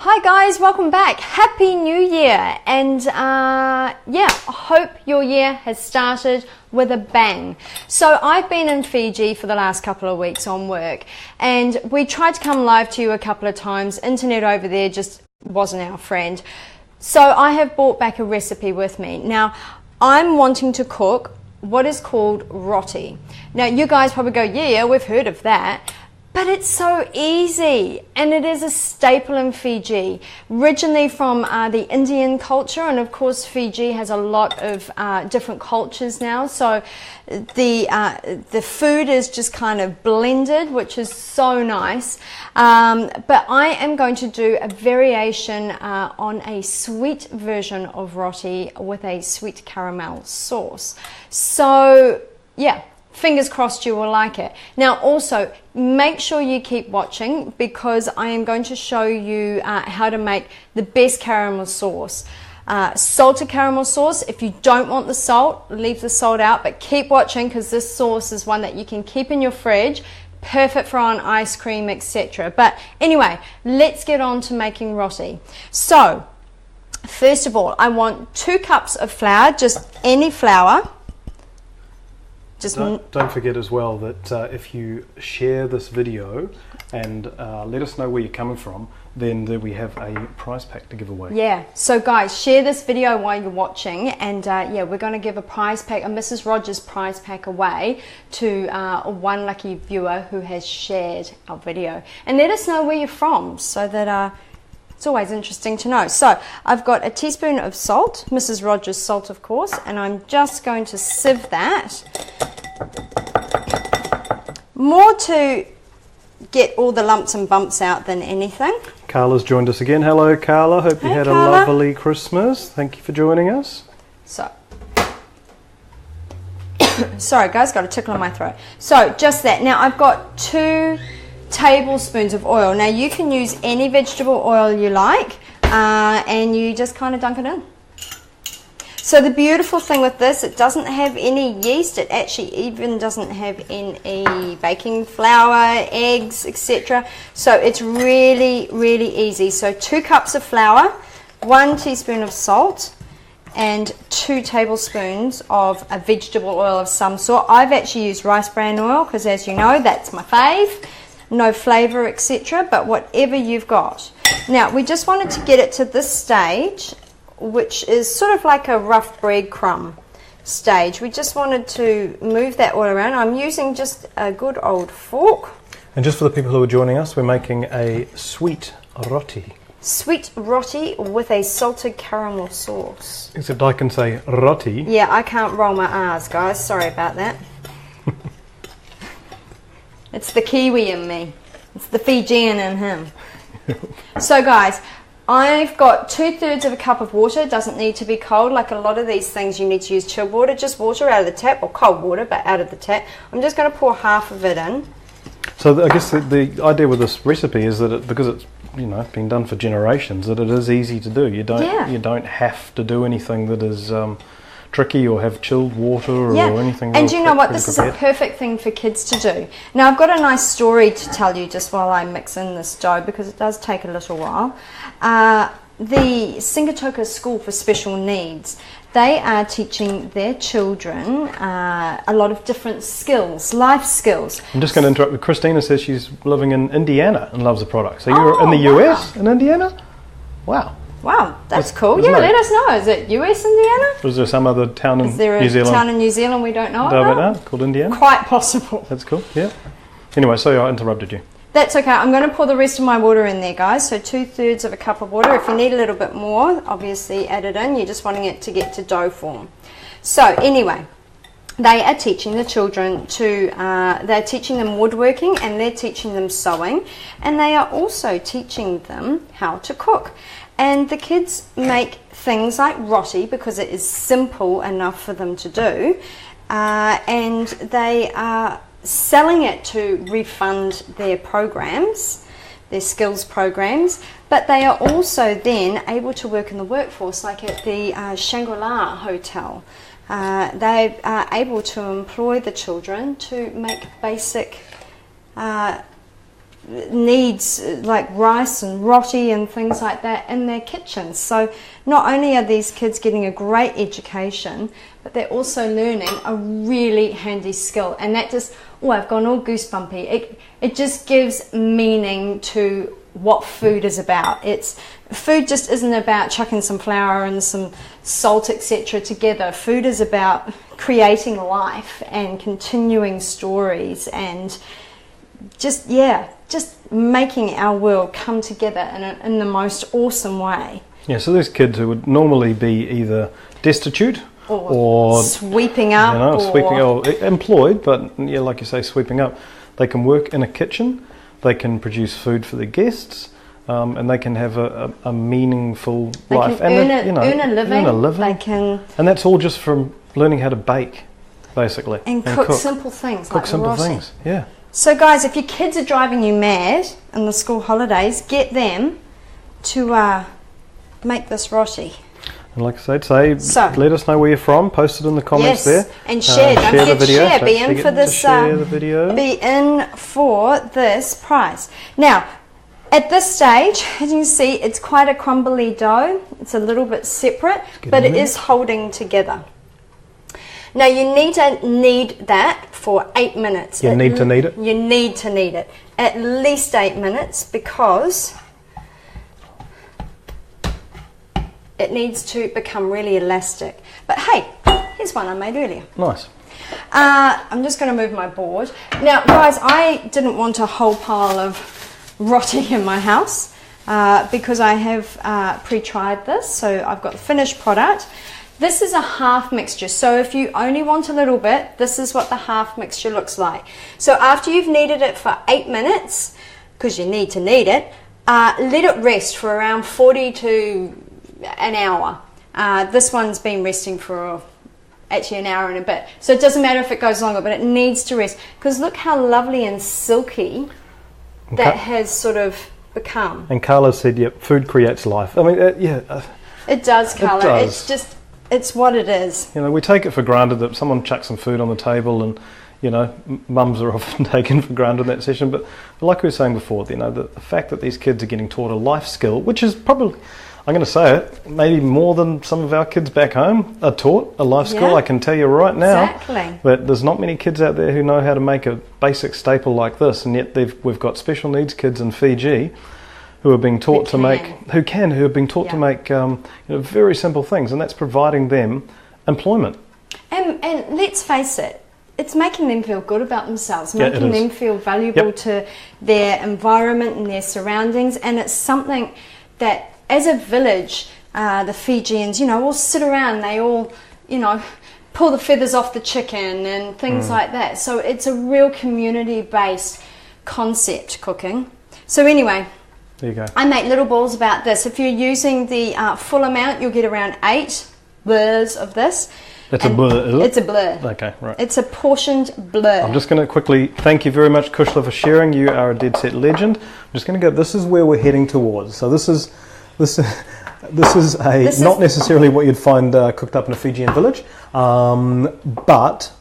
Hi guys, welcome back. Happy New Year, and I hope your year has started with a bang. So I've been in Fiji for the last couple of weeks on work, and we tried to come live to you a couple of times. Internet over there just wasn't our friend. So I have brought back a recipe with me. Now, I'm wanting to cook what is called roti. Now, you guys probably go, yeah, we've heard of that. But it's so easy, and it is a staple in Fiji, originally from the Indian culture, and of course Fiji has a lot of different cultures now, so the food is just kind of blended, which is so nice. But I am going to do a variation on a sweet version of roti with a sweet caramel sauce. So yeah, fingers crossed you will like it. Now also, make sure you keep watching because I am going to show you how to make the best caramel sauce. Salted caramel sauce. If you don't want the salt, leave the salt out, but keep watching because this sauce is one that you can keep in your fridge. Perfect for on ice cream, etc. But anyway, let's get on to making roti. So, first of all, I want 2 cups of flour, just any flour. Don't forget as well that if you share this video and let us know where you're coming from, then we have a prize pack to give away. Yeah, so guys, share this video while you're watching, and yeah, we're going to give a prize pack, a Mrs. Rogers prize pack away to one lucky viewer who has shared our video. And let us know where you're from so that it's always interesting to know. So I've got a teaspoon of salt, Mrs. Rogers salt of course, and I'm just going to sieve that. More to get all the lumps and bumps out than anything. Carla's joined us again. Hello Carla, hope you had Carla. A lovely Christmas. Thank you for joining us. So, sorry guys, got a tickle in my throat. So just that. Now I've got 2 tablespoons of oil. Now you can use any vegetable oil you like, and you just kind of dunk it in. So the beautiful thing with this, it doesn't have any yeast, it actually even doesn't have any baking flour, eggs, etc. So it's really, really easy. So 2 cups of flour, 1 teaspoon of salt, and 2 tablespoons of a vegetable oil of some sort. I've actually used rice bran oil because, as you know, that's my fave. No flavour, etc., but whatever you've got. Now, we just wanted to get it to this stage, which is sort of like a rough breadcrumb stage. We just wanted to move that all around. I'm using just a good old fork. And just for the people who are joining us, we're making a sweet roti. Sweet roti with a salted caramel sauce. Except I can say roti. Yeah, I can't roll my R's, guys. Sorry about that. It's the Kiwi in me. It's the Fijian in him. So guys, I've got 2/3 of a cup of water. It doesn't need to be cold. Like a lot of these things, you need to use chilled water. Just water out of the tap, or cold water, but out of the tap. I'm just going to pour half of it in. So I guess the idea with this recipe is that because it's been done for generations, that it is easy to do. You don't have to do anything that is tricky or have chilled water or anything. And you know what? This is a perfect thing for kids to do. Now I've got a nice story to tell you just while I mix in this dough because it does take a little while. The Singatoka School for Special Needs, they are teaching their children a lot of different skills, life skills. I'm just going to interrupt. Christina says she's living in Indiana and loves the product. So you're in the US, in Indiana? Wow. Wow, that's cool. Yeah, let us know. Is it US Indiana? Or is there some other town in New Zealand? Is there a town in New Zealand we don't know about? Called Indiana? Quite possible. That's cool, yeah. Anyway, sorry I interrupted you. That's okay. I'm going to pour the rest of my water in there, guys. So 2/3 of a cup of water. If you need a little bit more, obviously add it in. You're just wanting it to get to dough form. So anyway, they are teaching the children they're teaching them woodworking, and they're teaching them sewing, and they are also teaching them how to cook. And the kids make things like roti because it is simple enough for them to do, and they are selling it to refund their programs, their skills programs, but they are also then able to work in the workforce, like at the Shangri-La Hotel. They are able to employ the children to make basic needs like rice and roti and things like that in their kitchens. So not only are these kids getting a great education, but they're also learning a really handy skill. And that just, oh, I've gone all goosebumpy. It just gives meaning to what food is about. Food just isn't about chucking some flour and some salt, etc. together. Food is about creating life and continuing stories and just making our world come together in the most awesome way. Yeah, so there's kids who would normally be either destitute or sweeping up, or employed, but yeah, like you say, sweeping up. They can work in a kitchen, they can produce food for their guests, and they can have a meaningful life. Earn a living. They can, and that's all just from learning how to bake, basically, and cook simple things. Cook simple things, yeah. So guys, if your kids are driving you mad in the school holidays, get them to make this roti. And like I said, let us know where you're from, post it in the comments there. And share, don't share the video. Share. Be in for this, share the video. Be in for this prize. Now, at this stage, as you can see, it's quite a crumbly dough. It's a little bit separate, but it is holding together. Now you need to knead that for 8 minutes. You need to knead it? You need to knead it. At least 8 minutes, because it needs to become really elastic. But hey, here's one I made earlier. Nice. I'm just going to move my board. Now guys, I didn't want a whole pile of roti in my house because I have pre-tried this. So I've got the finished product. This is a half mixture, so if you only want a little bit, this is what the half mixture looks like. So after you've kneaded it for 8 minutes, because you need to knead it, let it rest for around 40 to an hour. This one's been resting for actually an hour and a bit, so it doesn't matter if it goes longer, but it needs to rest, because look how lovely and silky that has sort of become. And Carla said, yep, food creates life. I mean, it does, Carla. It does. It's just, it's what it is. You know, we take it for granted that someone chucks some food on the table, and you know, mums are often taken for granted in that session. But like we were saying before, you know, the fact that these kids are getting taught a life skill, which is probably, I'm going to say it, maybe more than some of our kids back home are taught a life skill. I can tell you right now that there's not many kids out there who know how to make a basic staple like this, and yet we've got special needs kids in Fiji who are being taught to make, who have been taught to make very simple things, and that's providing them employment. And let's face it, it's making them feel good about themselves, making them feel valuable to their environment and their surroundings, and it's something that, as a village, the Fijians, all sit around, they all, pull the feathers off the chicken and things like that. So it's a real community-based concept, cooking. So anyway, there you go. I make little balls about this. If you're using the full amount, you'll get around 8 blurs of this. It's a blur. It's a blur. Okay, right. It's a portioned blur. I'm just going to quickly thank you very much, Kushla, for sharing. You are a dead set legend. I'm just going to go. This is where we're heading towards. So this is not necessarily what you'd find cooked up in a Fijian village, but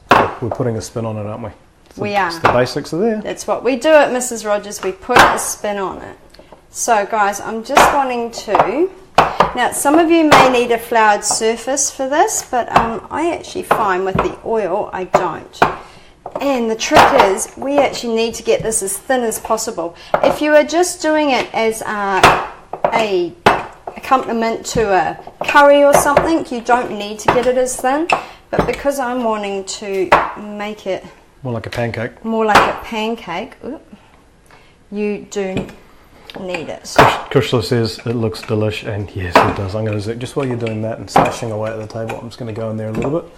we're putting a spin on it, aren't we? We are. The basics are there. That's what we do at Mrs. Rogers. We put a spin on it. So guys, I'm just wanting to, now some of you may need a floured surface for this, but I actually find with the oil I don't. And the trick is, we actually need to get this as thin as possible. If you are just doing it as a accompaniment to a curry or something, you don't need to get it as thin, but because I'm wanting to make it more like a pancake, you do need it. Kushla says it looks delish, and yes, it does. I'm going to just while you're doing that and smashing away at the table, I'm just going to go in there a little bit.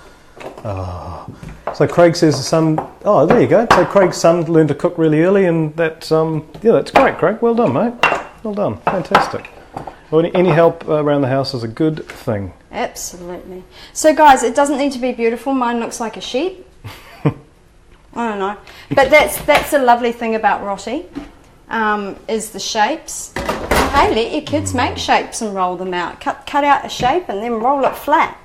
So Craig says the son. Oh, there you go. So Craig's son learned to cook really early, and that's that's great, Craig. Well done, mate. Well done. Fantastic. Well, any help around the house is a good thing. Absolutely. So guys, it doesn't need to be beautiful. Mine looks like a sheep. I don't know, but that's the lovely thing about roti. Is the shapes. Hey, let your kids make shapes and roll them out. Cut out a shape and then roll it flat.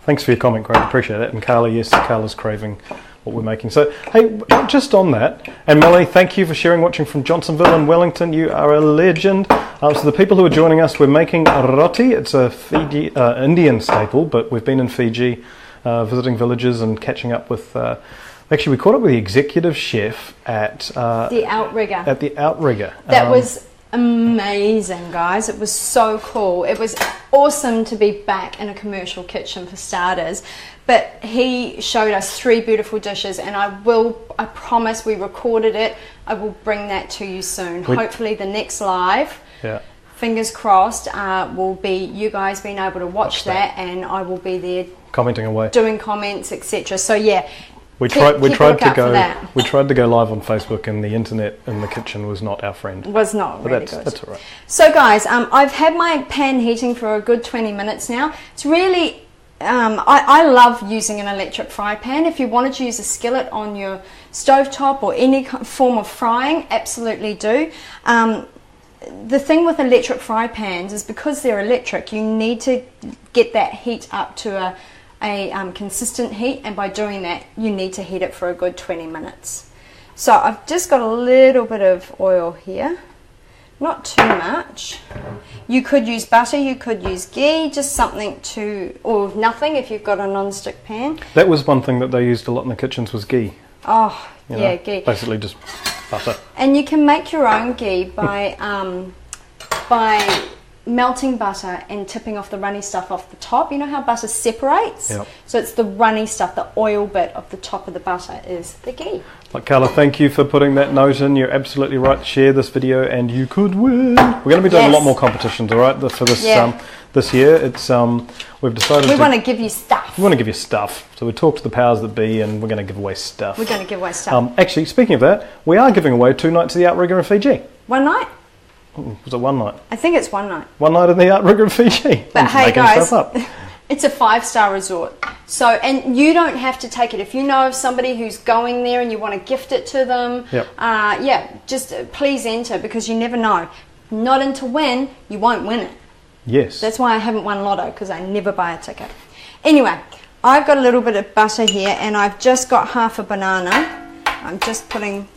Thanks for your comment, Craig. Appreciate that. And Carla, yes, Carla's craving what we're making. So, hey, just on that, and Molly, thank you for sharing, watching from Johnsonville in Wellington. You are a legend. So the people who are joining us, we're making roti. It's a Fiji, Indian staple, but we've been in Fiji visiting villages and catching up with... actually, we caught up with the executive chef at... the Outrigger. At the Outrigger. That was amazing, guys. It was so cool. It was awesome to be back in a commercial kitchen for starters. But he showed us 3 beautiful dishes, and I promise we recorded it. I will bring that to you soon. Hopefully the next live, fingers crossed, will be you guys being able to watch that, and I will be there commenting away, doing comments, etc. So yeah, we tried to go live on Facebook, and the internet in the kitchen was not our friend. Was not really good. That's all right. So guys, I've had my pan heating for a good 20 minutes now. It's really I love using an electric fry pan. If you wanted to use a skillet on your stovetop or any form of frying, absolutely do. The thing with electric fry pans is because they're electric, you need to get that heat up to a consistent heat, and by doing that you need to heat it for a good 20 minutes. So I've just got a little bit of oil here, not too much. You could use butter, you could use ghee, just something or nothing if you've got a non-stick pan. That was one thing that they used a lot in the kitchens, was ghee. Oh, yeah, ghee. Basically just butter. And you can make your own ghee by melting butter and tipping off the runny stuff off the top. You know how butter separates? Yep. So it's the runny stuff, the oil bit of the top of the butter is the ghee. Like Carla, thank you for putting that note in. You're absolutely right. Share this video and you could win. We're going to be doing a lot more competitions, all right, for this this year. It's we've decided we want to give you stuff. We want to give you stuff. So we talked to the powers that be, and we're going to give away stuff. We're going to give away stuff. Actually, speaking of that, we are giving away 2 nights of the Outrigger in Fiji. One night? Was it 1 night? I think it's 1 night. 1 night in the Outrigger in Fiji. But hey guys, it's a 5-star resort. So, and you don't have to take it. If you know of somebody who's going there and you want to gift it to them, just please enter, because you never know. Not in to win, you won't win it. Yes. That's why I haven't won Lotto, because I never buy a ticket. Anyway, I've got a little bit of butter here, and I've just got half a banana. I'm just putting...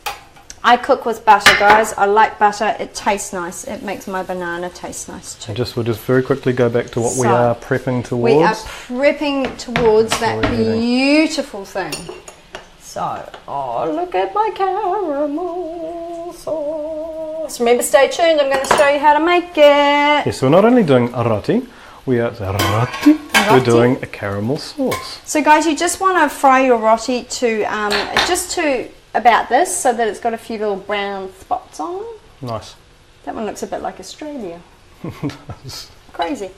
I cook with butter, guys. I like butter. It tastes nice. It makes my banana taste nice too. We'll just very quickly go back to what we are prepping towards. We are prepping towards that beautiful thing. So, oh, look at my caramel sauce. Remember, stay tuned. I'm going to show you how to make it. Yes, so we're not only doing a roti, we're doing a caramel sauce. So, guys, you just want to fry your roti to about this, so that it's got a few little brown spots on. Nice. That one looks a bit like Australia. Crazy.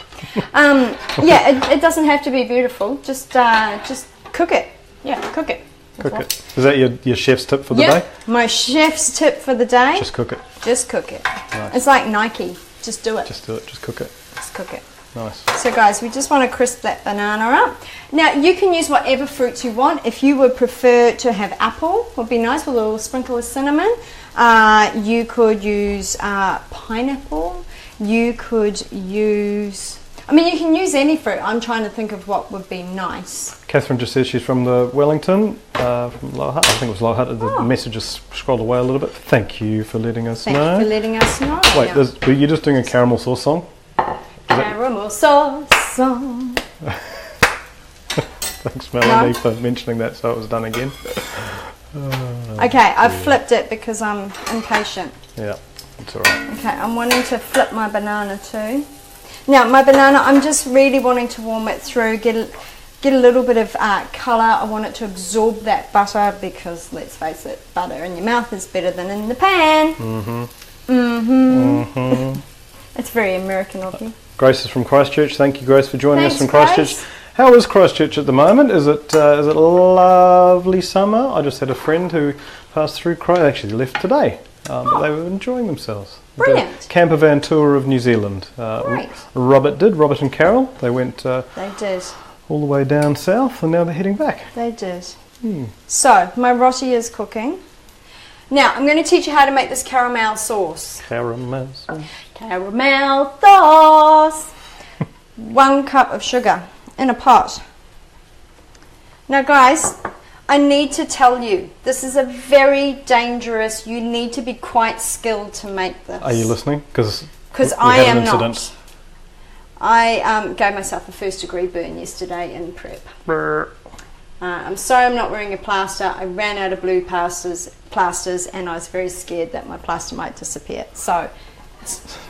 Yeah, it doesn't have to be beautiful. Just cook it. Yeah, cook it. Cook it. Is that your chef's tip for the day? My chef's tip for the day. Just cook it. Just cook it. Nice. It's like Nike. Just do it. Just do it. Just cook it. Just cook it. Nice. So guys, we just want to crisp that banana up. Now you can use whatever fruits you want. If you would prefer to have apple, would be nice with a little sprinkle of cinnamon. You could use pineapple. You could use... I mean, you can use any fruit. I'm trying to think of what would be nice. Catherine just says she's from the Wellington, from Lower Hutt. I think it was Lower Hutt. The message just scrolled away a little bit. Thank you for letting us know. Thank you for letting us know. Wait, were you just doing a caramel sauce song? Caramel sauce song. Thanks, Melanie, for mentioning that, so it was done again. Okay, I've flipped it because I'm impatient. Yeah, it's alright. Okay, I'm wanting to flip my banana too. Now, my banana, I'm just really wanting to warm it through, get a little bit of colour. I want it to absorb that butter, because, let's face it, butter in your mouth is better than in the pan. Mm-hmm. Mm-hmm. Mm-hmm. It's very American of you. Grace is from Christchurch. Thank you, Grace, for joining us from Christchurch. Grace. How is Christchurch at the moment? Is it lovely summer? I just had a friend who passed through Christchurch. Actually, left today, but they were enjoying themselves. Brilliant. The camper van tour of New Zealand. Robert and Carol. They went. They did. All the way down south, and now they're heading back. They did. So my roti is cooking. Now I'm going to teach you how to make this caramel sauce. Caramel sauce. Caramel sauce. 1 cup of sugar in a pot. Now guys, I need to tell you, this is a very dangerous, you need to be quite skilled to make this. Are you listening? Because I am not. I gave myself a 1st degree burn yesterday in prep. I'm sorry I'm not wearing a plaster. I ran out of blue plasters and I was very scared that my plaster might disappear. So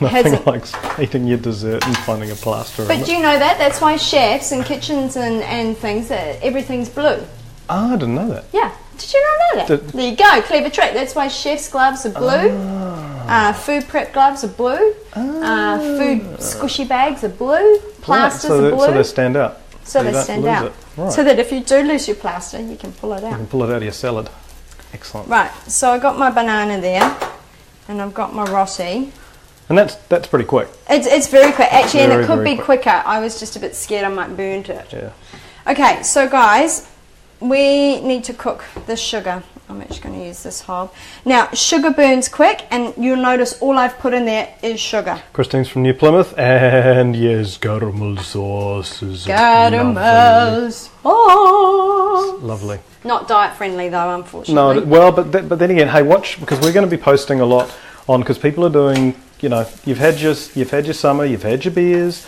nothing like eating your dessert and finding a plaster. But do you know that? That's why chefs and kitchens and things, everything's blue. Ah, I didn't know that. Yeah. Did you not know that? There you go. Clever trick. That's why chefs' gloves are blue. Food prep gloves are blue. Food squishy bags are blue. Plasters are blue. So they stand out. So they stand out. Right. So that if you do lose your plaster, you can pull it out. You can pull it out of your salad. Excellent. Right. So I got my banana there, and I've got my roti. And that's pretty quick. It's very quick, actually, Very, and it could very be quick. quicker. I was just a bit scared I might burn it. Yeah. Okay, so guys, we need to cook the sugar. I'm actually going to use this hob. Now, sugar burns quick, and you'll notice all I've put in there is sugar. Christine's from New Plymouth, and yes, caramel sauce is caramel sauce. Lovely. Not diet friendly though, unfortunately. No, well, but then again, hey, watch, because we're going to be posting a lot on, because people are doing, you know, you've had your summer, you've had your beers.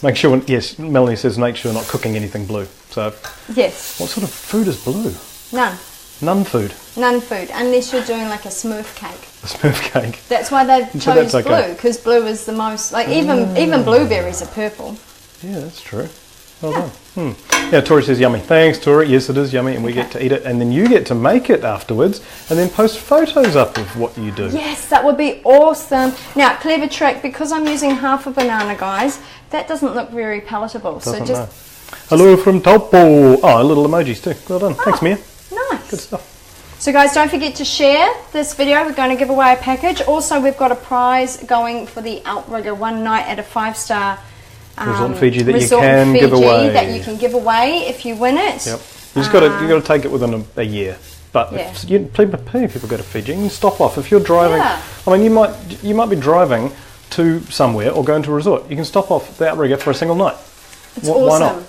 Make sure, yes, Melanie says make sure you're not cooking anything blue. So, yes. What sort of food is blue? None. None food. None food, unless you're doing like a Smurf cake. A Smurf cake. That's why they chose blue, because blue is the most, like even blueberries are purple. Yeah, that's true. Well done. Yeah, Tori says yummy. Thanks, Tori. Yes, it is yummy, and we get to eat it, and then you get to make it afterwards, and then post photos up of what you do. Yes, that would be awesome. Now, clever trick, because I'm using half a banana, guys, that doesn't look very palatable. Hello from Taupo. Oh, little emojis too. Well done. Thanks, Mia. Nice. Good stuff. So guys, don't forget to share this video. We're going to give away a package. Also, we've got a prize going for the Outrigger one night at a 5-star resort in Fiji that you can give away. That you can give away if you win it. Yep. You just got to take it within a year. But plenty of people go to Fiji. You can stop off if you're driving. Yeah. I mean, you might be driving to somewhere or going to a resort. You can stop off at the Outrigger for a single night. It's awesome. Why not?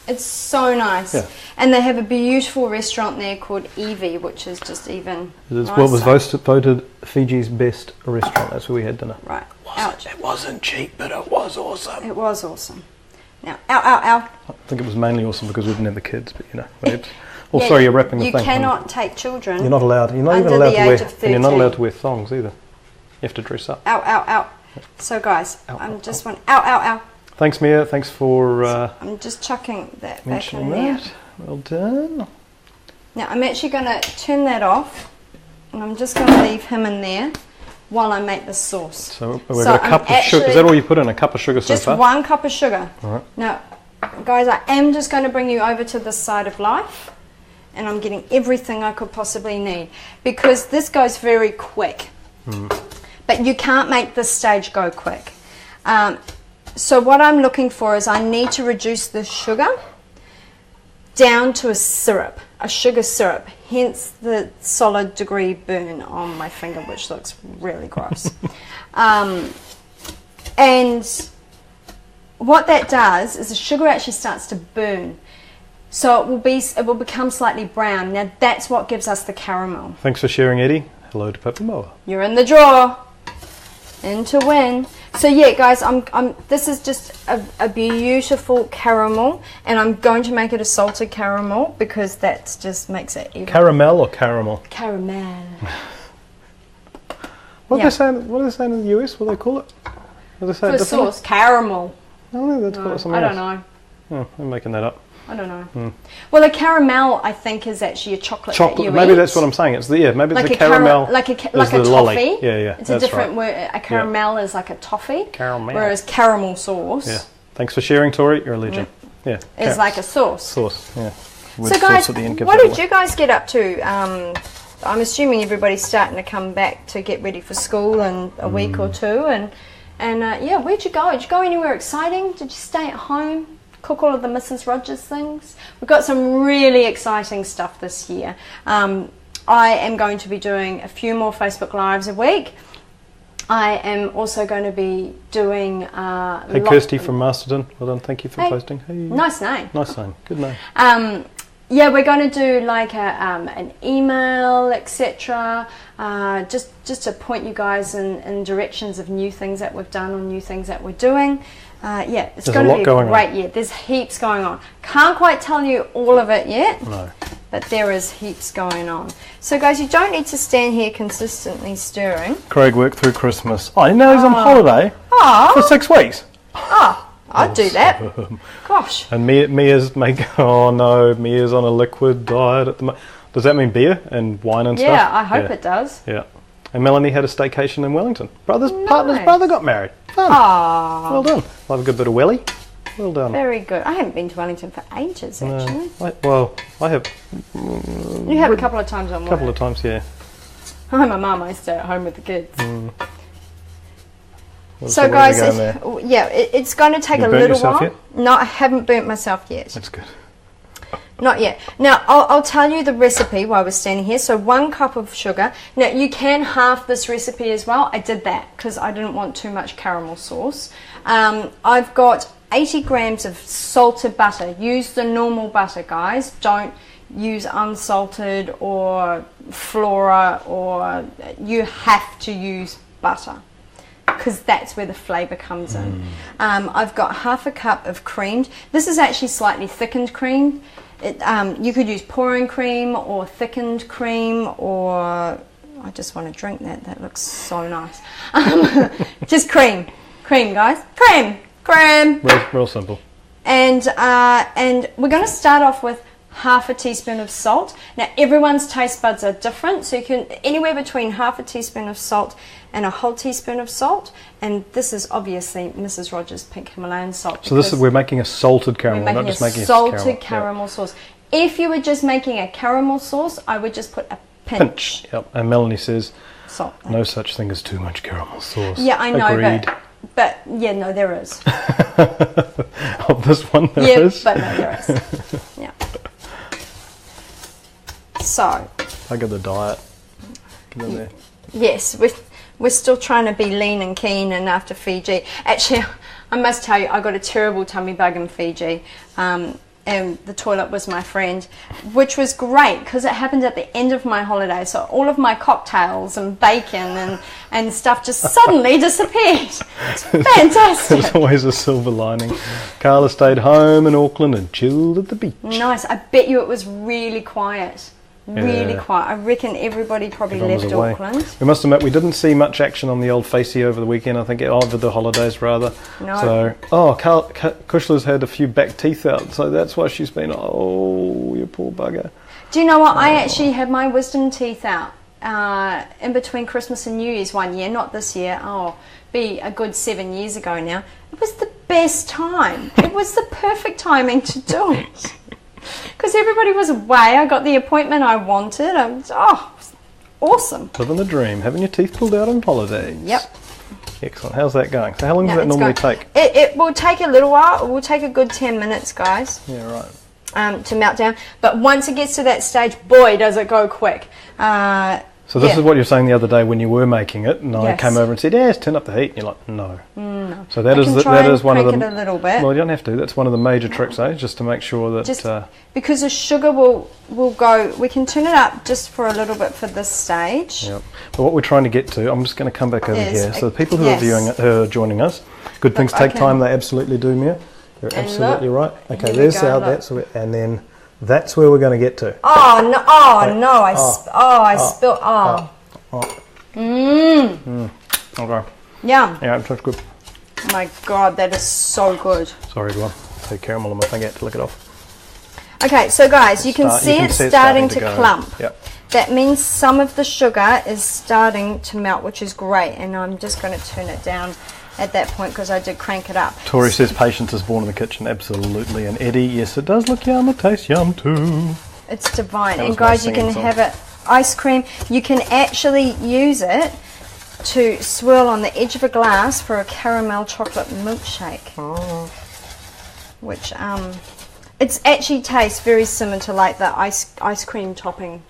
It's so nice. Yeah. And they have a beautiful restaurant there called Evie, which is just even nicer. What was voted Fiji's best restaurant. That's where we had dinner. Right. It wasn't cheap, but it was awesome. It was awesome. Now, ow. I think it was mainly awesome because we didn't have the kids, but you know. Oh, sorry, you're wrapping the thing. You cannot take children. You're not allowed. You're not even allowed to wear. And you're not allowed to wear thongs either. You have to dress up. Ow. So guys, I'm just one. Ow. Thanks, Mia. Thanks for. I'm just chucking that back in there. Well done. Now I'm actually going to turn that off, and I'm just going to leave him in there while I make the sauce. So we've got a cup of sugar. Is that all you put in? A cup of sugar so far? Just 1 cup of sugar. All right. Now, guys, I am just going to bring you over to this side of life, and I'm getting everything I could possibly need because this goes very quick. But you can't make this stage go quick. So what I'm looking for is I need to reduce the sugar down to a syrup, a sugar syrup, hence the solid degree burn on my finger, which looks really gross. And what that does is the sugar actually starts to burn. So it will become slightly brown. Now that's what gives us the caramel. Thanks for sharing, Eddie. Hello to Papamoa. You're in the draw. In to win. So yeah, guys, this is just a beautiful caramel, and I'm going to make it a salted caramel because that just makes it even. Caramel or caramel? Caramel. What are they saying in the US? What do they call it? What do they say? For sauce, caramel. Oh, that's call it something else. I don't know. Oh, I'm making that up. I don't know. Well, a caramel, I think, is actually a chocolate. Maybe that's what I'm saying. It's maybe like it's a caramel, like a toffee. Lolly. Yeah. It's a different word. A caramel is like a toffee. Caramel. Whereas caramel sauce. Yeah. Thanks for sharing, Tori. You're a legend. Yeah. It's like a sauce. Sauce. Yeah. So guys, what did you guys get up to? I'm assuming everybody's starting to come back to get ready for school in a week or two, and yeah, where'd you go? Did you go anywhere exciting? Did you stay at home? Cook all of the Mrs. Rogers things. We've got some really exciting stuff this year. I am going to be doing a few more Facebook Lives a week. I am also going to be doing... Hey Kirsty from Masterton, well done, thank you for posting. Hey. Nice name. Nice name, good name. Yeah, we're going to do like an email, etc. Just to point you guys in directions of new things that we've done or new things that we're doing. Yeah, it's going to be a great year. There's heaps going on. Can't quite tell you all of it yet. No. But there is heaps going on. So guys, you don't need to stand here consistently stirring. Craig worked through Christmas. Oh, you know he's on holiday for 6 weeks. Oh, I'd do that. Gosh. And Mia's Mia's on a liquid diet at the moment. Does that mean beer and wine and stuff? Yeah, I hope it does. Yeah. And Melanie had a staycation in Wellington. Partner's brother got married. Fun. Aww. Well done. Love a good bit of welly. Well done. Very good. I haven't been to Wellington for ages, actually. I have. You have a couple of times on work. A couple of times, yeah. I'm a mum. I stay at home with the kids. So guys, it's going to take a little while. Yet? No, I haven't burnt myself yet. That's good. Not yet. Now, I'll tell you the recipe while we're standing here. So 1 cup of sugar. Now, you can halve this recipe as well. I did that because I didn't want too much caramel sauce. I've got 80 grams of salted butter. Use the normal butter, guys. Don't use unsalted or flora, or you have to use butter because that's where the flavour comes in. I've got half a cup of cream. This is actually slightly thickened cream. You could use pouring cream or thickened cream, or I just want to drink that. That looks so nice. Just cream, guys. Cream. Real simple. And we're going to start off with half a teaspoon of salt. Now everyone's taste buds are different, so you can anywhere between half a teaspoon of salt and a whole teaspoon of salt. And this is obviously Mrs. Rogers' pink Himalayan salt. So we're making a salted caramel, not just making a salted caramel sauce. If you were just making a caramel sauce, I would just put a pinch. Yep. And Melanie says salt. No such thing as too much caramel sauce. Yeah, I know. Agreed. But yeah, no, there is. Of this one, there is. Yeah, but no, there is. Yeah. So. I got the diet. Get in there. Yes, we're still trying to be lean and keen, and after Fiji. Actually, I must tell you, I got a terrible tummy bug in Fiji. And the toilet was my friend, which was great because it happened at the end of my holiday. So all of my cocktails and bacon and stuff just suddenly disappeared. It's fantastic. There's always a silver lining. Carla stayed home in Auckland and chilled at the beach. Nice. I bet you it was really quiet. Really quiet. I reckon everybody probably left Auckland. We must admit we didn't see much action on the old Facey over the weekend. I think over the holidays rather. No. So Kushler's had a few back teeth out, so that's why she's been. Oh, you poor bugger. Do you know what? I actually had my wisdom teeth out in between Christmas and New Year's one year. Not this year. Oh, be a good 7 years ago now. It was the best time. It was the perfect timing to do it. Because everybody was away, I got the appointment I wanted. Awesome. Living the dream, having your teeth pulled out on holidays. Yep. Excellent. How's that going? So how long does that normally take? It will take a little while. It will take a good 10 minutes, guys. Yeah, right. To melt down. But once it gets to that stage, boy, does it go quick. So this is what you were saying the other day when you were making it, and I came over and said, "Yes, turn up the heat." And you're like, "No." No. So that is one of the. It a little bit. Well, you don't have to. That's one of the major tricks, just to make sure that. Just because the sugar will go. We can turn it up just for a little bit for this stage. Yep. But what we're trying to get to, I'm just going to come back over here. So the people who are joining us, good things take time. They absolutely do, Mia. You're absolutely right. Okay, there's that's and then. That's where we're going to get to. Oh no! I spilled. Okay. Yum. Yeah, it tastes good. Oh my God, that is so good. Sorry, everyone. Take caramel on my finger to lick it off. Okay, so guys, you can see it starting to clump. Yep. That means some of the sugar is starting to melt, which is great. And I'm just going to turn it down at that point because I did crank it up. Tori says patience is born in the kitchen. Absolutely. And Eddie, yes, it does look yum. It tastes yum too. It's divine. And guys, you can have it ice cream. You can actually use it to swirl on the edge of a glass for a caramel chocolate milkshake. Oh. Which it actually tastes very similar to like the ice cream topping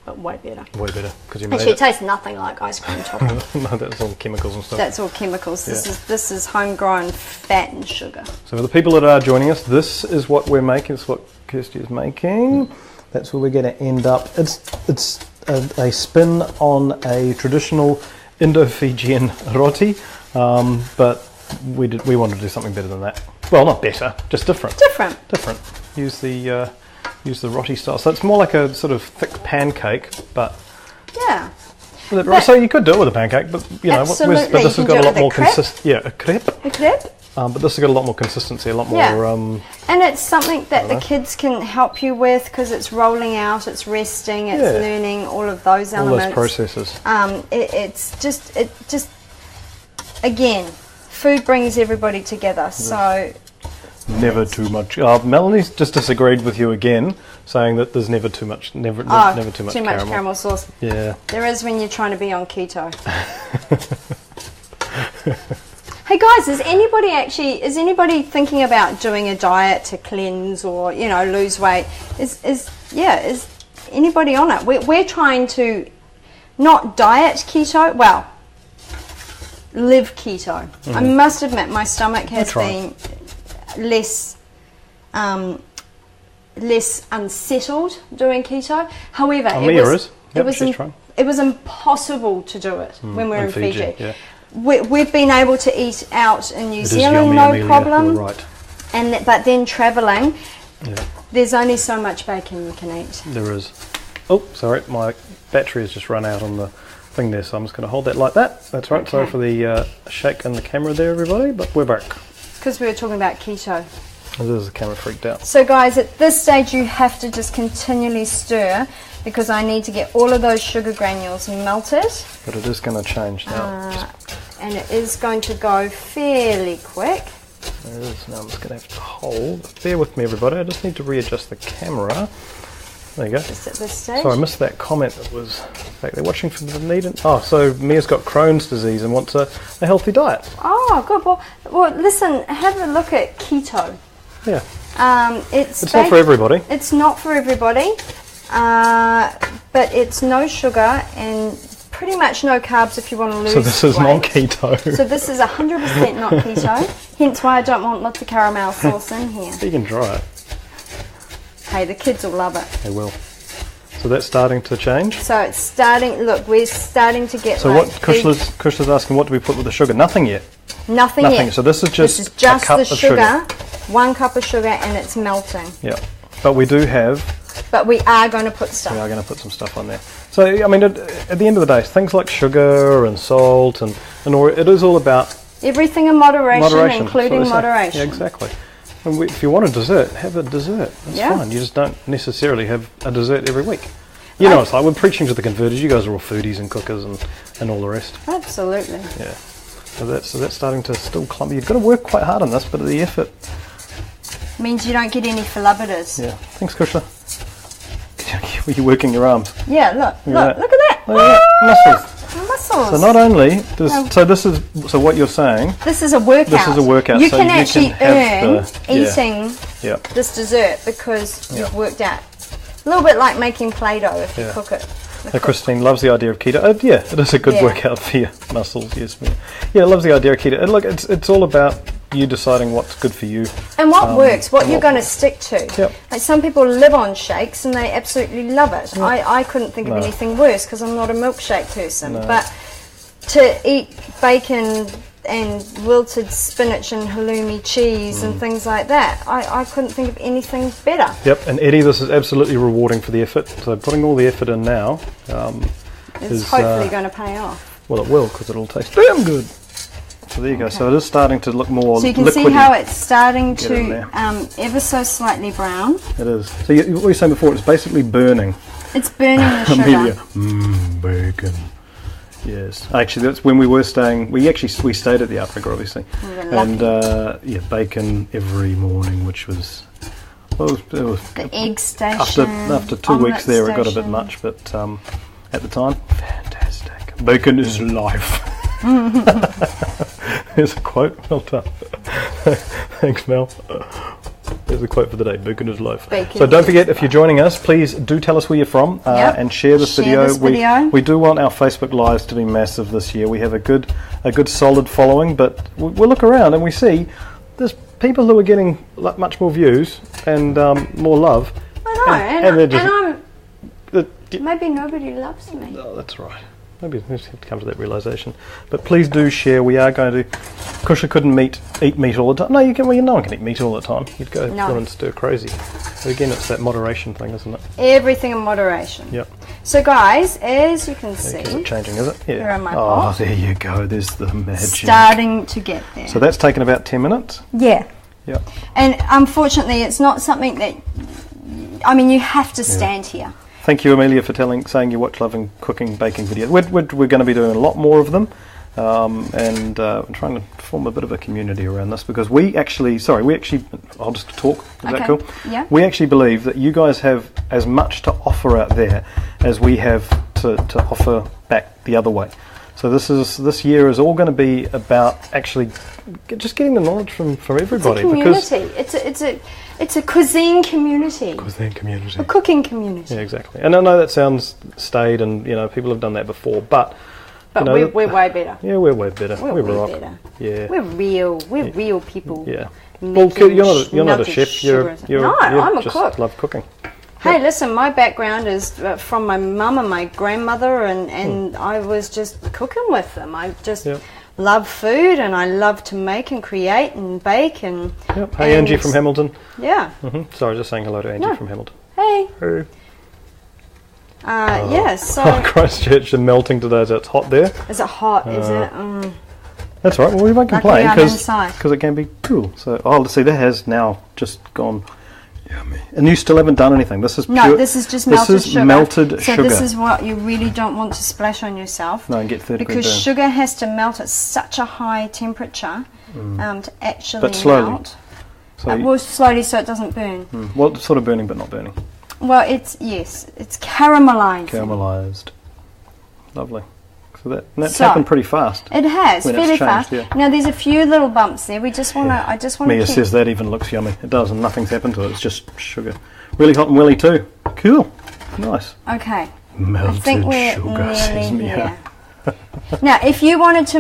but way better. Way better because you made Actually, it tastes nothing like ice cream topping. No, that's all chemicals and stuff. That's all chemicals. Yeah. This is homegrown fat and sugar. So for the people that are joining us, this is what we're making. It's what Kirsty is making. That's where we're going to end up. It's a spin on a traditional Indo-Fijian roti, but we wanted to do something better than that. Well, not better, just different. Different. Use the roti style. So it's more like a sort of thick pancake, but yeah. So you could do it with a pancake, but you know, but this has got a lot more consistency. Yeah, a crepe. A crepe. But this has got a lot more consistency, a lot more. And it's something that the kids can help you with because it's rolling out, it's resting, it's learning all of those elements. All those processes. It's just again, food brings everybody together. So never too much. Melanie's just disagreed with you again, saying that there's never too much. Never too much caramel sauce. Yeah. There is when you're trying to be on keto. Hey guys, is anybody thinking about doing a diet to cleanse or lose weight? Is anybody on it? We're trying to not diet keto. Well, live keto. I must admit, my stomach has been less unsettled doing keto. However, it was impossible to do it when we were in Fiji. Yeah. We've been able to eat out in New Zealand, no problem. Right. But then travelling, there's only so much bacon you can eat. There is. Oh, sorry, my battery has just run out on the thing there, so I'm just going to hold that like that. That's right. Okay. Sorry for the shake in the camera there, everybody, but we're back. Because we were talking about keto. It is, the camera freaked out. So guys, at this stage you have to just continually stir because I need to get all of those sugar granules melted. But it is going to change now. And it is going to go fairly quick. It is. Now I'm just going to have to hold. Bear with me, everybody. I just need to readjust the camera. There you go. Just at this stage. So I missed that comment that was back there watching from the Knead. Oh, so Mia's got Crohn's disease and wants a healthy diet. Oh, good. Well, listen, have a look at keto. Yeah. It's not for everybody. It's not for everybody, but it's no sugar and pretty much no carbs if you want to lose weight. So this is not keto. So this is 100% not keto, hence why I don't want lots of caramel sauce in here. You can try it. Hey, the kids will love it. They will. So that's starting to change? So it's starting, look, we're starting to get so what Krishna's asking, what do we put with the sugar? Nothing yet. Nothing yet. So this is just a cup of sugar. 1 cup of sugar and it's melting. Yeah. But we do have... But we are going to put stuff. We are going to put some stuff on there. So, I mean, at the end of the day, things like sugar and salt and it is all about... Everything in moderation. Including moderation. Yeah, exactly. And if you want a dessert, have a dessert. That's fine. You just don't necessarily have a dessert every week. You know, it's like we're preaching to the converted. You guys are all foodies and cookers and all the rest. Absolutely. Yeah. So that's starting to still clump. You've got to work quite hard on this, but the effort means you don't get any flubberers. Yeah. Thanks, Krishna. You're working your arms. Yeah. Look at that. Muscles. So not only so what you're saying. This is a workout. This is a workout. You can actually earn eating this dessert because you've worked out. A little bit like making Play-Doh if you cook it. Christine loves the idea of keto. It is a good workout for your muscles. Yes, yeah, loves the idea of keto. And look, it's all about you deciding what's good for you and what works, what you're going to stick to. Yep. Like some people live on shakes and they absolutely love it. Yep. I couldn't think of anything worse because I'm not a milkshake person. No. But to eat bacon and wilted spinach and halloumi cheese and things like that, I couldn't think of anything better. Yep, and Eddie, this is absolutely rewarding for the effort. So putting all the effort in now is hopefully going to pay off. Well, it will because it'll taste damn good. So there you go. So it is starting to look more liquidy. So you can see how it's starting to ever so slightly brown. It is. So what you were saying before, it's basically burning. It's burning the sugar. Amelia, bacon. Yes, actually, that's when we were staying. We stayed at the Outrigger, obviously, and bacon every morning, which was it was the egg station. After 2 weeks there, it got a bit much, but at the time, fantastic. Bacon is life. There's a quote. Well done. Thanks, Mel. There's a quote for the day, bacon is life. Bacon so don't forget, is if you're joining us, please do tell us where you're from and share this Share video. We do want our Facebook Lives to be massive this year. We have a good solid following, but we'll look around and we see there's people who are getting much more views and more love. I know, maybe nobody loves me. Oh, that's right. Maybe we just have to come to that realisation. But please do share. We are going to... Kusha couldn't eat meat all the time. No, you can. Well, no one can eat meat all the time. You'd go and stir crazy. But again, it's that moderation thing, isn't it? Everything in moderation. Yep. So, guys, as you can see... Is it changing, is it? Yeah. Here are my pots. Oh, there you go. There's the magic. Starting to get there. So that's taken about 10 minutes? Yeah. Yep. And unfortunately, it's not something that... I mean, you have to stand here. Thank you, Amelia, for saying you watch loving cooking, baking videos. We're going to be doing a lot more of them, and I'm trying to form a bit of a community around this because we actually, I'll just talk. Is that cool? Yeah. We actually believe that you guys have as much to offer out there as we have to offer back the other way. So this year is all going to be about actually just getting the knowledge from everybody. It's a community. It's a cuisine community. A cooking community. Yeah, exactly. And I know that sounds staid, and people have done that before, but we're way better. Yeah, we're way better. We're rock. better. Yeah, we're real. We're real people. Yeah. Well, you're not a chef. I'm a just cook. Love cooking. Hey, listen, my background is from my mum and my grandmother, and I was just cooking with them. I just love food, and I love to make and create and bake. And Hey, Angie from Hamilton. Yeah. Sorry, just saying hello to Angie from Hamilton. Hey. Hey. So Christchurch is melting today. So it's hot there. Is it hot? Is it? That's right. Well, we won't complain because it can be cool. So, see, that has now just gone. Yummy. And you still haven't done anything. This is pure. No, this is just melted sugar. Melted so sugar. This is what you really don't want to splash on yourself. No, and get 30 because sugar has to melt at such a high temperature to actually melt. So slowly, so it doesn't burn. Well, it's sort of burning, but not burning. Well, it's caramelized. Caramelized. Lovely. So that's happened pretty fast. It has, fairly fast. Yeah. Now there's a few little bumps there. We just want to. I just want to. Mia says that even looks yummy. It does, and nothing's happened to it. It's just sugar. Really hot and willy too. Cool. Nice. Okay. Melted I think we're sugar, says Mia. Now, if you want to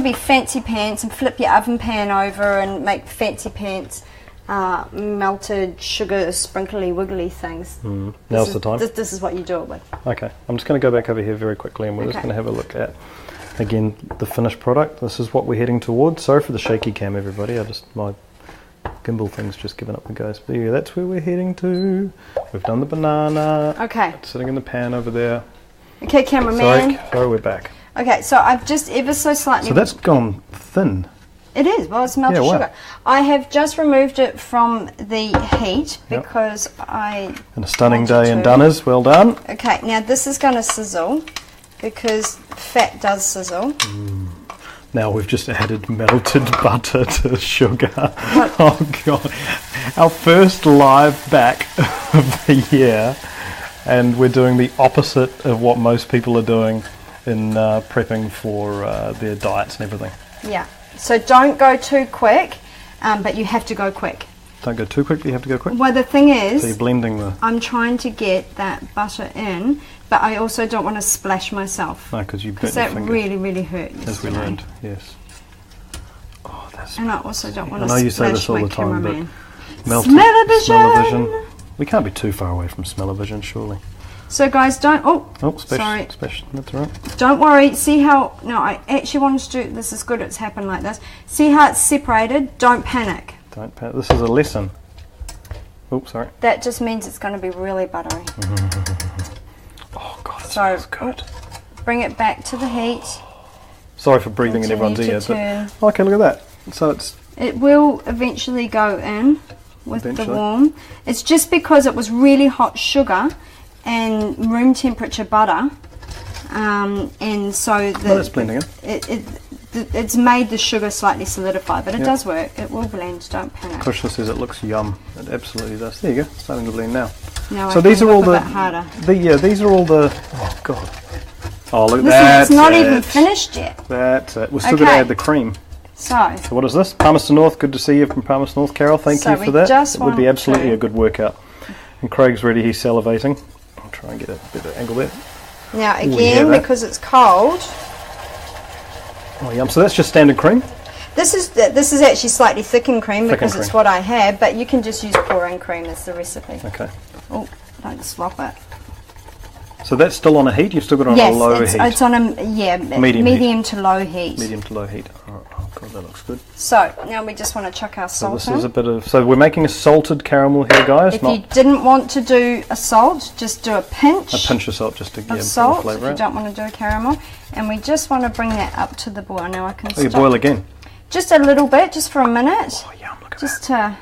be fancy pants and flip your oven pan over and make fancy pants, melted sugar, sprinkly wiggly things. Now's the time. This is what you do it with. Okay, I'm just going to go back over here very quickly, and we're just going to have a look at, again, the finished product. This is what we're heading towards. Sorry for the shaky cam, everybody. My gimbal thing's just given up the ghost. But yeah, that's where we're heading to. We've done the banana. Okay. It's sitting in the pan over there. Okay, cameraman. Sorry, we're back. Okay, so I've just ever so slightly... So that's gone thin. It is. Well, it's melted sugar. I have just removed it from the heat because I... And a stunning day in Dunners. Well done. Okay, now this is going to sizzle because fat does sizzle. Now we've just added melted butter to sugar. Oh, God. Our first live back of the year, and we're doing the opposite of what most people are doing in prepping for their diets and everything. Yeah. So don't go too quick, but you have to go quick. Don't go too quick, you have to go quick? Well, the thing is... So you're blending the... I'm trying to get that butter in, but I also don't want to splash myself. No, because you burnt your finger. Because that really, really hurts. As we learned, yes. Oh, that's... And I also don't want to splash my cameraman. I know you say this all the time, but... Smell-o-vision! We can't be too far away from smell-o-vision, surely. So guys, don't... sorry. That's right. Don't worry. See how... No, I actually wanted to do... This is good it's happened like this. See how it's separated? Don't panic. Don't panic. This is a lesson. Oh, sorry. That just means it's going to be really buttery. Oh, God, it smells good. Bring it back to the heat. Sorry for breathing in everyone's ear, but... Okay, look at that. So it's... It will eventually go in with the warm. It's just because it was really hot sugar and room temperature butter, and so it's blending in. It's made the sugar slightly solidify, but it does work. It will blend. Don't panic. Kusha says it looks yum. It absolutely does. There you go. It's starting to blend now. So these are all the harder. These are all the. Oh God. Oh look at that. It's not even finished yet. That's it. We're still going to add the cream. So what is this? Palmerston North. Good to see you from Palmerston North, Carol. Thank you for that. It would be absolutely a good workout. And Craig's ready. He's salivating. I'll try and get a better angle there. Now again, because it's cold. Oh, yum. So that's just standard cream. This is actually slightly thickened cream because it's what I have, but you can just use pouring cream as the recipe. Okay. Oh, don't slop it. So that's still on a heat? You've still got it on a low heat? Yes, it's on a medium to low heat. Medium to low heat. Oh god, that looks good. So now we just want to chuck our salt in. So this is a bit of... So we're making a salted caramel here, guys. If you didn't want to do a salt, just do a pinch. A pinch of salt just to give salt, the flavour out. If you don't want to do a caramel. And we just want to bring that up to the boil. Now I can stop. You boil again? Just a little bit, just for a minute. Oh yum, look at just that.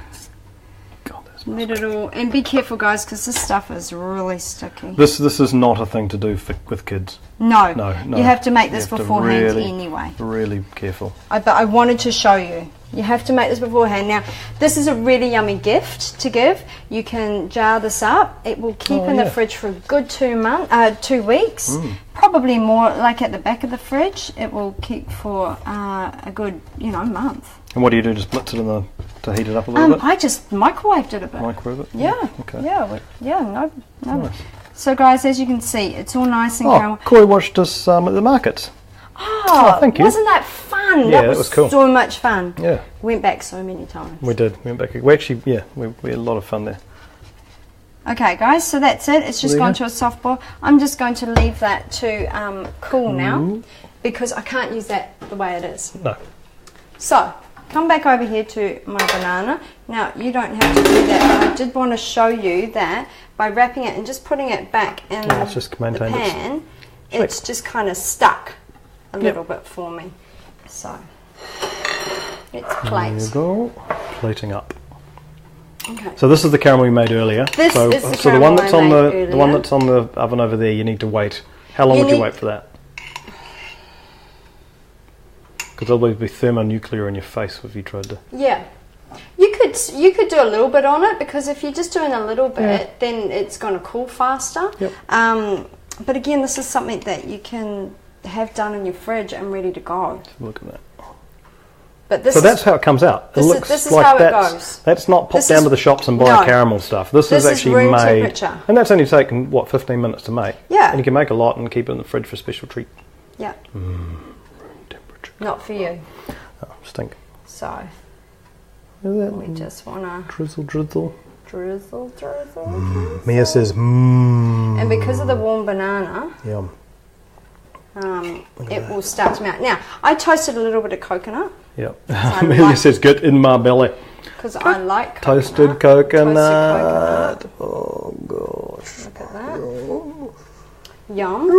To let it all, and be careful guys, because this stuff is really sticky. This is not a thing to do with kids. No. You have to make this beforehand anyway. Really careful. But I wanted to show you. You have to make this beforehand. Now, this is a really yummy gift to give. You can jar this up. It will keep in the fridge for a good 2 weeks. Probably more, like at the back of the fridge. It will keep for a good, month. And what do you do? Just blitz it to heat it up a little bit? I just microwaved it a bit. Microwave it? Yeah. Okay. No. Nice. So guys, as you can see, it's all nice and caramel. Corey watched us at the markets. Oh, thank you. Wasn't that fun? Yeah, that was cool. So much fun. Yeah. Went back so many times. We did. We went back. We actually, we had a lot of fun there. Okay, guys, so that's it. It's just gone to a soft boil. I'm just going to leave that to cool now because I can't use that the way it is. No. So, come back over here to my banana. Now, you don't have to do that, but I did want to show you that by wrapping it and just putting it back in the pan, it's just kind of stuck a little bit for me. So, let's plate. There you go. Plating up. Okay. So this is the caramel we made earlier. This is the so the one that's on the one that's on the oven over there, you need to wait. How long would you wait for that? Because there'll always be thermonuclear in your face if you tried to. Yeah. You could do a little bit on it because if you're just doing a little bit, then it's going to cool faster. Yep. But again, this is something that you can have done in your fridge and ready to go. Look at that. But this so that's how it comes out. This is how it goes. That's not pop down to the shops and buy caramel stuff. This is actually room made. Temperature. And that's only taken, 15 minutes to make? Yeah. And you can make a lot and keep it in the fridge for a special treat. Yeah. Room temperature. Not for you. Oh, stink. So, we just want to... Drizzle. Drizzle. Mia says, And because of the warm banana... Yum. It will start to melt. Now, I toasted a little bit of coconut. Yep. Amelia says, get in my belly. Because I like toasted coconut. Oh, gosh. Look at that. Yum.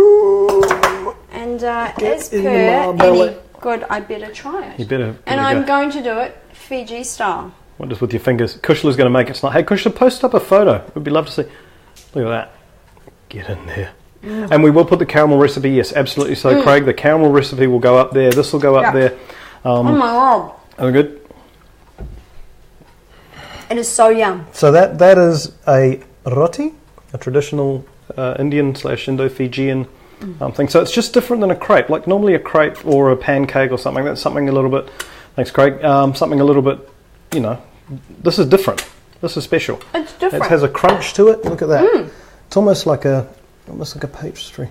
And as per any good, I better try it. You better. And I'm going to do it Fiji style. What, just with your fingers? Kushala's going to make it snot. Hey, Kushala, post up a photo. We'd be love to see. Look at that. Get in there. And we will put the caramel recipe, yes, absolutely. So, Craig, the caramel recipe will go up there. This will go up there. Oh my god. Are we good? It is so yum. So that is a roti, a traditional Indian / Indo-Fijian thing. So it's just different than a crepe. Like normally a crepe or a pancake or something, that's something a little bit, thanks Craig, something a little bit, this is different. This is special. It's different. It has a crunch to it. Look at that. It's almost like a pastry.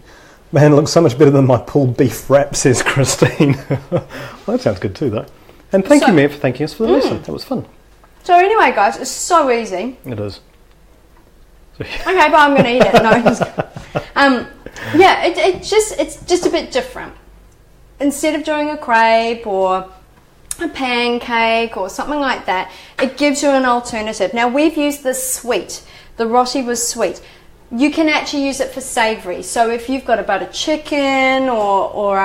Man, it looks so much better than my pulled beef wrap, says Christine. Well, that sounds good too, though. And thank you, Mia, for thanking us for the lesson. That was fun. So anyway, guys, it's so easy. It is. Okay, but I'm going to eat it. No, yeah, it's just a bit different. Instead of doing a crepe or a pancake or something like that, it gives you an alternative. Now, we've used this sweet. The roti was sweet. You can actually use it for savoury. So if you've got a butter chicken or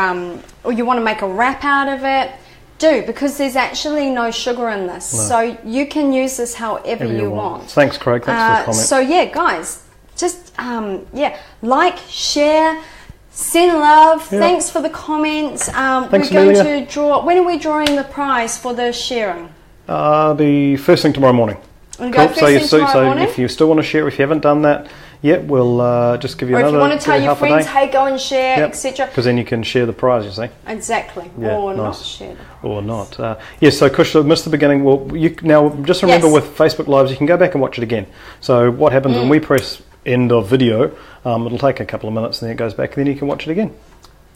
you want to make a wrap out of it, do, because there's actually no sugar in this. No. So you can use this however you want. Thanks, Craig. Thanks for the comment. So yeah, guys, just like, share, send love. Yeah. Thanks for the comments. Thanks, we're going to draw. When are we drawing the prize for the sharing? The first thing tomorrow morning. Cool. So if you still want to share, if you haven't done that, yeah, we'll just give you or another. Or if you want to tell your friends, day. hey, go and share, etc. Because then you can share the prize, you see. Exactly. Yeah, or nice. not share the prize. Or not. Yes, so Kush, I missed the beginning. Well, now just remember with Facebook Lives, you can go back and watch it again. So what happens when we press end of video, it'll take a couple of minutes and then it goes back and then you can watch it again.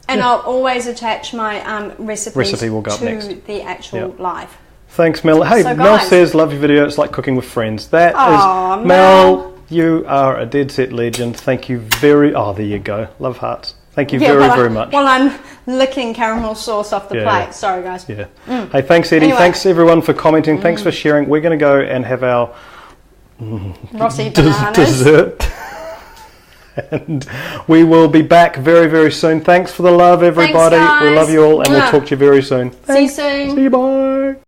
And I'll always attach my recipe will go up to next. the actual live. Thanks, Mel. Hey, So Mel guys, says, love your video. It's like cooking with friends. That is, Mel, you are a dead set legend. Thank you very, there you go. Love hearts. Thank you very much. While I'm licking caramel sauce off the plate. Sorry, guys. Yeah. Hey, thanks, Eddie. Anyway. Thanks, everyone, for commenting. Thanks for sharing. We're going to go and have our Rossi bananas. dessert. And we will be back very, very soon. Thanks for the love, everybody. Thanks, we love you all, and we'll talk to you very soon. See you soon. See you, bye.